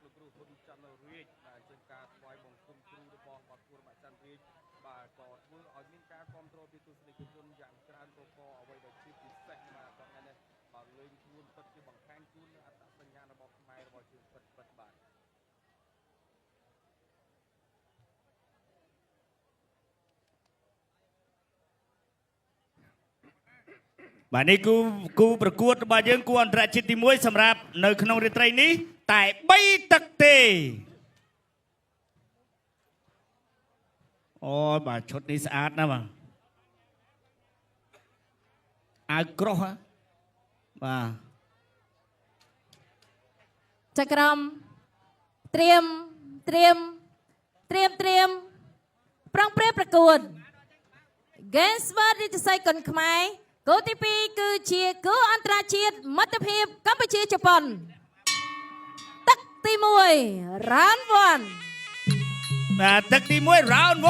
លោកគ្រូហ៊ុនច័ន្ទរាជដែលជាការថ្វាយបង្គំគ្រូរបស់បាត់គូរបាក់ច័ន្ទរាជបាទក៏ធ្វើឲ្យមានការគ្រប់គ្រងពីទស្សនិកជនយ៉ាងច្រើនកកអ្វីដែលជាពិសេសបាទថ្ងៃនេះបាទលេងខ្លួនពិតជាបង្ហាញជូនអត្តសញ្ញាណរបស់ខ្មែររបស់យើងពិតបាទបាទនេះគូប្រកួតរបស់យើងគូអន្តរជាតិទី1សម្រាប់នៅក្នុងរាត្រីនេះតែ3ទឹកទេអូបាទឈុតនេះស្អាតណាស់បាទអាវក្រោះបាទចក្រមត្រៀមប្រងព្រឹត្តប្រកួត Games World រាជសីគុនខ្មែរគូទី2គឺជាគូអន្តរជាតិមិត្តភាពកម្ពុជាជប៉ុនទឹកទី1 Round 1បាទទឹកទី1 Round 1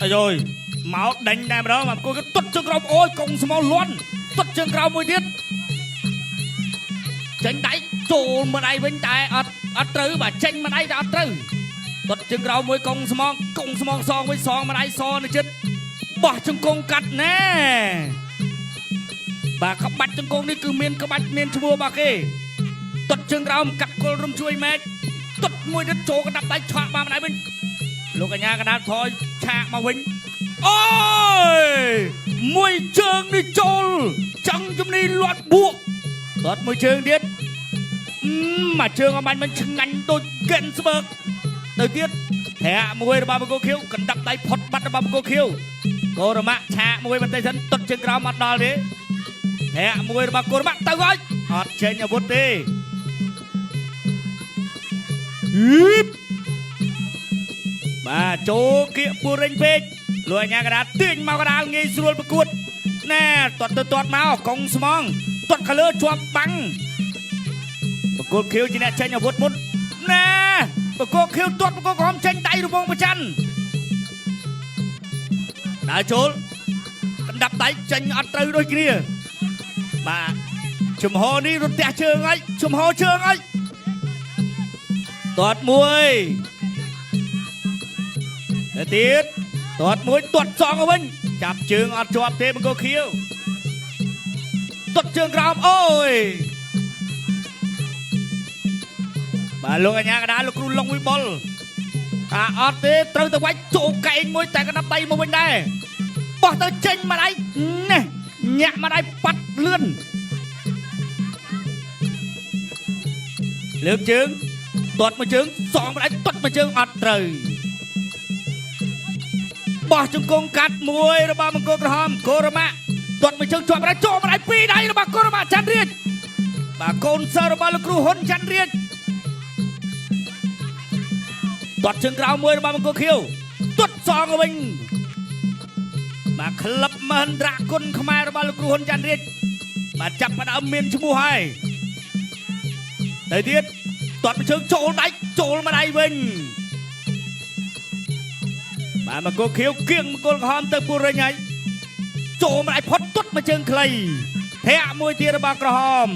អាយយមកដេញតែម្ដងមកគូក៏ទុតជើងក្រោមអូយកុងស្មោលលាន់ទុតជើងក្រោមមួយទៀតចេញដៃចូលមួយដៃវិញតែអត់ត្រូវបាទចេញមួយដៃតែអត់ត្រូវទុតជើងក្រោមមួយកុងស្មងសងវិញសងមួយដៃសនៅចិត្តបោះជង្គង់កាត់ណែបាទក្បាច់ជង្គង់នេះគឺមានក្បាច់មានឈ្មោះរបស់គេទុតជើងក្រោមកាត់គល់រំជួយម៉ែទុតមួយទៀតចូលកណ្ដាប់ដៃឆាក់បានម្ដាយវិញលោកកញ្ញាកណ្ដាលថយឆាកមកវិញអូយមួយជើងនេះចូលចង់ជំនីលាត់បួកទាត់មួយជើងទៀតមកជើងអបាញ់មិនឆ្ងាញ់ដូចកេនស្បឺកទៅទៀតធាក់មួយរបស់បង្គោលខៀវកណ្ដាប់ដៃផុតបាត់របស់បង្គោលខៀវកូរម៉ាក់ឆាកមួយបន្តិចសិនទុតជើងក្រោមអត់ដល់ទេធាក់មួយរបស់កូរម៉ាក់ទៅហើយអត់ចេញអាវុធទេបាទចូលគៀកពូរិញពេកលួយអាញាកដាទាញមកកដាលងាយស្រួលប្រកួតណែទាត់មកកុងស្មងទាត់ខាងលើជាប់បាំងបង្គោលខៀវជាអ្នកចេញអាវុធមុនណែបង្គោលខៀវទាត់បង្គោលក្រហមចេញដៃរបងប្រច័នដើរចូលកណ្ដាប់ដៃចេញអត់ត្រូវដូចគ្នាបាទជំហរនេះរត់ទះជើងហើយជំហរជើងហើយទាត់មួយទៅទៀតទាត់មួយទាត់សងវិញចាប់ជើងអត់ជាប់ទេបង្គោលខៀវទាត់ជើងក្រោមអូយបាទលោកអាញាកដាលោកគ្រូឡុងវិបុលអត់ទេត្រូវទៅវាច់ចូលកែងមួយតែកណ្ដាប់ដៃមកវិញដែរបោះទៅចេញមកដៃនេះញាក់មកដៃប៉ាត់លឿនលើកជើងទាត់មួយជើងសងមកដៃទាត់មួយជើងអត់ត្រូវបោះជង្គង់កាត់មួយរបស់បង្គោលក្រហមកូរម៉ាក់ទាត់មួយជើងជាប់ដៃចូលមកដៃពីរដៃរបស់កូរម៉ាក់ច័ន្ទរាជបាទកូនសិស្សរបស់លោកគ្រូហ៊ុនច័ន្ទរាជទាត់ជើងក្រៅមួយរបស់បង្គោលខៀវទាត់សងវិញបាទក្លឹបមហិន្ទ្រគុណខ្មែររបស់លោកគ្រូហ៊ុនច័ន្ទរាជបាទចាប់ផ្ដើមមានឈ្មោះហើយទៅទៀតទាត់មួយជើងចូលដៃចូលមកដៃវិញបាទបង្គោលខៀវគៀងបង្គោលក្រហមទៅពូរិញហើយចូលមកដៃផុតទាត់មួយជើងខ្លីធាក់មួយទៀតរបស់ក្រហម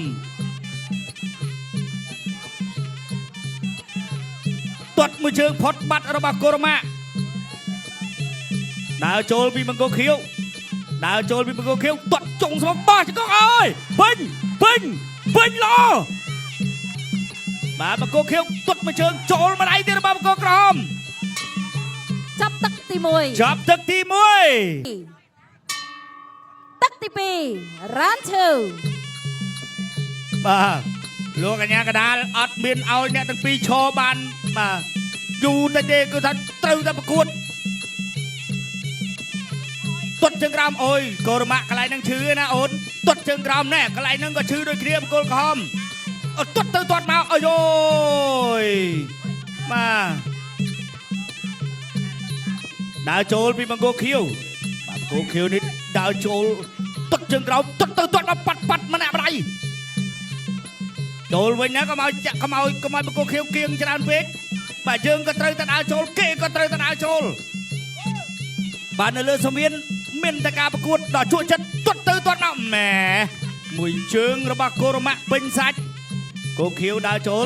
ទាត់មួយជើងផុតបាត់របស់កូរម៉ាដើរចូលពីបង្គោលខៀវទាត់ចុងស្មងបោះជង្គង់អើយវិញឡបាទបង្គោលខៀវទាត់មួយជើងចូលមកដៃទៀតរបស់បង្គោលក្រហមចាប់ទឹកទី1ទឹកទី2 Round 2បាទលោកកញ្ញាកដាលអត់មានឲ្យអ្នកទាំងពីរឈរបានបាទយូរតែទេគឺថាត្រូវតែប្រកួតទាត់ជើងក្រោមអូយកូរម៉ាក់កន្លែងហ្នឹងឈឺណាអូនទាត់ជើងក្រោមណែកន្លែងហ្នឹងក៏ឈឺដូចគ្នាបង្គោលក្រហមទាត់ទៅទាត់មកអាយយបាទដើរចូលពីបង្គោលខៀវបាទបង្គោលខៀវនេះដើរចូលទាត់ជើងក្រោមទាត់ទៅទាត់មកប៉ាត់ម្នាក់ម្ដាយចូលវិញណាកុំឲ្យបង្គោលខៀវគៀងច្រើនពេកបាទយើងក៏ត្រូវតែដើរចូលគេក៏ត្រូវតែដើរចូលបាទនៅលើសមានមានតែការប្រកួតដល់ជួចិត្តទាត់ទៅទាត់មកម៉ែមួយជើងរបស់កូរម៉ាក់ពេញសាច់ គោខៀវដើរចូល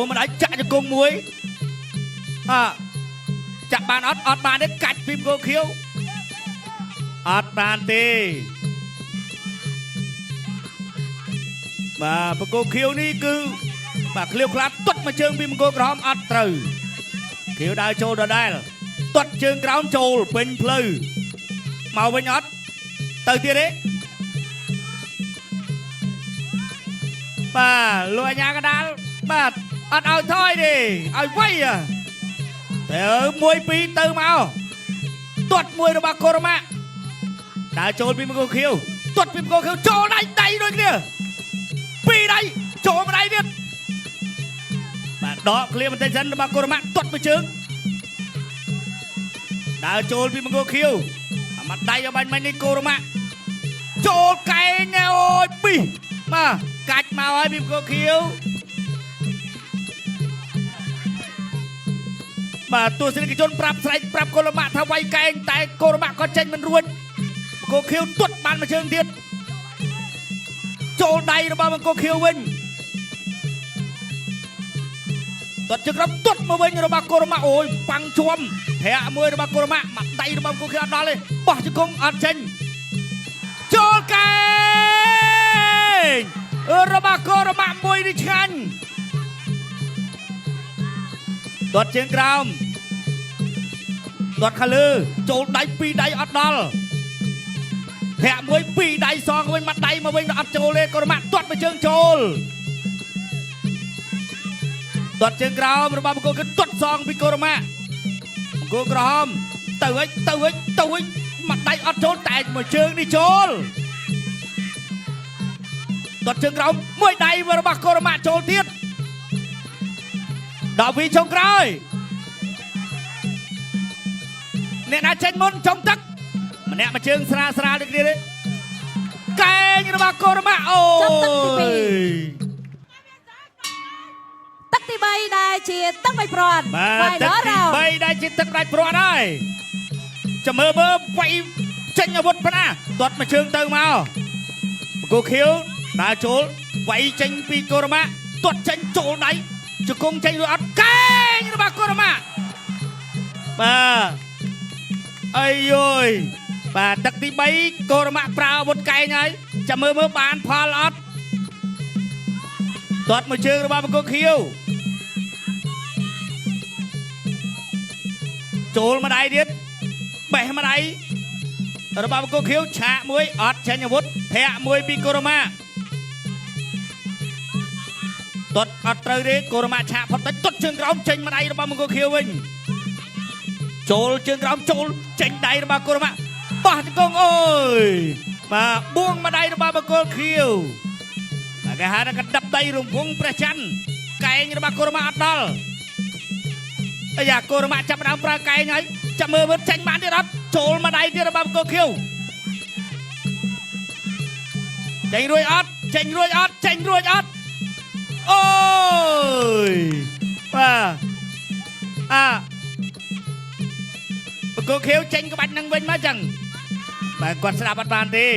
មកដាច់ចាក់ជង្គង់មួយចាក់បានអត់បានទេកាច់ពីគោខៀវអត់បានទេបាទបង្គោលខៀវនេះគឺបាទឃ្លាវខ្លាត់ទាត់មកជើងពីបង្គោលក្រហមអត់ត្រូវខៀវដើរចូលដដែលទាត់ជើងក្រោមចូលពេញផ្លូវមកវិញអត់ទៅទៀតទេបាទលោកអាញាកដាលបាទអត់ឲ្យថយទេឲ្យវៃតែ1 2ទៅមកទាត់មួយរបស់កូរ៉ាម៉ាដើរចូលពីបង្គោលខៀវទាត់ពីបង្គោលខៀវចូលដៃដូចគ្នាពីរដៃចូលម្ដាយទៀតបាទដកឃ្លាបន្តិចសិនរបស់កូរ៉ាម៉ាទាត់មួយជើងដើរចូលពីបង្គោលខៀវអាម៉ាត់ដៃឲ្យបាញ់មិញនេះកូរ៉ាម៉ាចូលកែងអូយពីបាទកាច់មកហើយពីបង្គោលខៀវបាទទស្សនិកជនប្រាប់ស្រែកប្រាប់កូរ៉ាម៉ាថាវាយកែងតែកូរ៉ាម៉ាក៏ចេញមិនរួចបង្គោលខៀវទាត់បានមួយជើងទៀតចូលដៃរបស់បង្គោលខៀវវិញទាត់ជើងក្រោមទាត់មកវិញរបស់កូរ៉ាម៉ាអូយប៉ាំងជួមធាក់មួយរបស់កូរ៉ាម៉ាមកដៃរបស់បង្គោលខៀវអត់ដល់ទេបោះជង្គង់អត់ចេញចូលកែងរបស់កូរ៉ាម៉ាមួយនេះឆ្ងាញ់ទាត់ជើងក្រោមទាត់ខាងលើចូលដៃ2ដៃអត់ដល់ធាក់មួយ2ដៃសងវិញមកដៃមកវិញអត់ចូលទេកូរ៉ាម៉ាទាត់មួយជើងចូលទាត់ជើងក្រោមរបស់បង្គោលគឺទាត់សងពីកូរ៉ាម៉ាបង្គោលក្រហមទៅវិញមកដៃអត់ចូលតែមួយជើងនេះចូលទាត់ជើងក្រោមមួយដៃរបស់កូរ៉ាម៉ាចូលទៀតដល់ពីចុងក្រោយអ្នកណាចេញមុនចុងទឹកម្នាក់មួយជើងស្រាលដូចគ្នាទេកែងរបស់កូរ៉ាម៉ាអូយទឹកទី3ដែលជាទឹកបៃព្រាត់បាទទឹកទី3ដែលជាទឹកបៃព្រាត់ហើយចាំមើលវាយចេញអាវុធប៉ុណ្ណាទាត់មួយជើងទៅមកបង្គោលខៀវដើរចូលវាយចេញពីកូរ៉ាម៉ាទាត់ចេញចូលដៃជង្គង់ចេញរួចអត់កែងរបស់កូរ៉ាម៉ាបាទអីយយបាទទឹកទី3កូរ៉ាម៉ាប្រើអាវុធកែងហើយចាំមើលបានផលអត់ទាត់មួយជើងរបស់បង្គោលខៀវចូលម្ដាយទៀតបេះម្ដាយរបស់បង្គោលខៀវឆាកមួយអត់ចេញអាវុធធាក់មួយពីកូរ៉ាម៉ាទាត់អត់ត្រូវទេកូរ៉ាម៉ាឆាកផុតទៅទាត់ជើងក្រោមចេញម្ដាយរបស់បង្គោលខៀវវិញចូលជើងក្រោមចូលចេញដៃរបស់កូរ៉ាម៉ាបោះជង្គង់អើយបាទបួងម្ដាយរបស់បង្គោលខៀវតែគេហៅថាកណ្ដាប់ដៃរង្វង់ព្រះច័ន្ទកែងរបស់កូរ៉ាម៉ាអត់ដល់អាយ៉ាកូរ៉ាម៉ាចាប់ដើមប្រើកែងហើយចាំមើលចេញបានទៀតអត់ចូលម្ដាយទៀតរបស់បង្គោលខៀវចេញរួចអត់អូយបាទបង្គោលខៀវចេញក្បាច់នឹងវិញមកចឹងបាទគាត់ស្ដាប់អត់បានទេ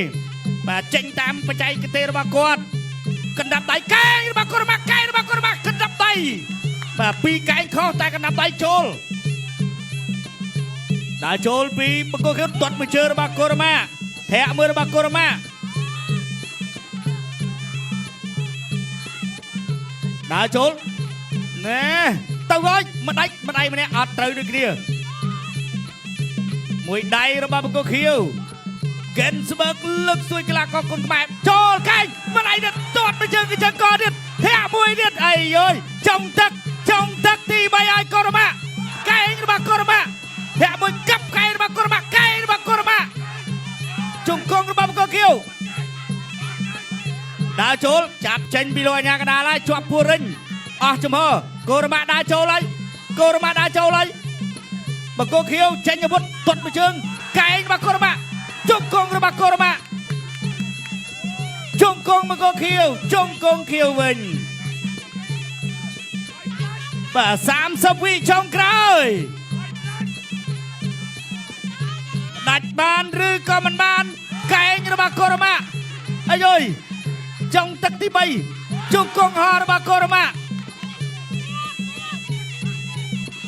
បាទចេញតាមបច្ចេកទេសរបស់គាត់កណ្ដាប់ដៃកែងរបស់កូរ៉ាម៉ាកែងរបស់កូរ៉ាម៉ាកណ្ដាប់ដៃបាទពីរកែងខុសតែកណ្ដាប់ដៃចូលដើរចូលពីបង្គោលខៀវទាត់មួយជើងរបស់កូរ៉ាម៉ាធាក់មួយរបស់កូរ៉ាម៉ាដើរចូលណែទៅហើយម្ដាយម្នាក់អត់ត្រូវដូចគ្នាមួយដៃរបស់បង្គោលខៀវកេនស្បឺកលើកស្ទួយកីឡាករគុនខ្មែរចូលកែងម្ដាយទៀតទាត់មួយជើងកទៀតធាក់មួយទៀតអីយយចុងទឹកទី3ឲ្យកូរ៉ាម៉ាកែងរបស់កូរ៉ាម៉ាធាក់មួយកាប់កែងរបស់កូរ៉ាម៉ាជង្គង់របស់បង្គោលខៀវដើរចូលចាប់ចេញពីលោកអាញាកដាលហើយជាប់ពួររិញអស់ចំហកូរ៉ាម៉ាដើរចូលហើយកូរ៉ាម៉ាដើរចូលហើយបង្គោលខៀវចេញអាវុធទាត់មួយជើងកែងរបស់កូរ៉ាម៉ាជង្គង់របស់កូរ៉ាម៉ាជង្គង់បង្គោលខៀវជង្គង់ខៀវវិញបាទ30វិចុងក្រោយដាច់បានឬក៏មិនបានកែងរបស់កូរ៉ាម៉ាអាយយចុងទឹកទី3 ជង្គង់ហររបស់កូរ៉ាម៉ា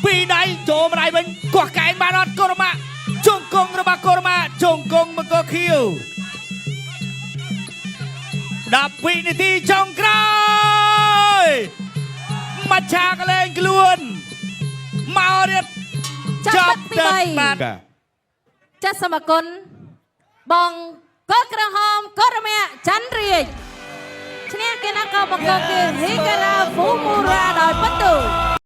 ពីដៃចូលម្ដាយវិញកោះកែងបានអត់កូរ៉ាម៉ាជង្គង់របស់កូរ៉ាម៉ាជង្គង់មកកខៀវ10 វិនាទីចុងក្រោយមច្ឆាកលែងខ្លួនមករៀបចាប់ទឹកបាត់ចាសសូមអរគុណបងកូនក្រហមកូរ៉ាម៉ាច័ន្ទរាជឈ្នះគណៈកម្មការរីការ៉ាហ្វូមូរ៉ាដោយពិន្ទុ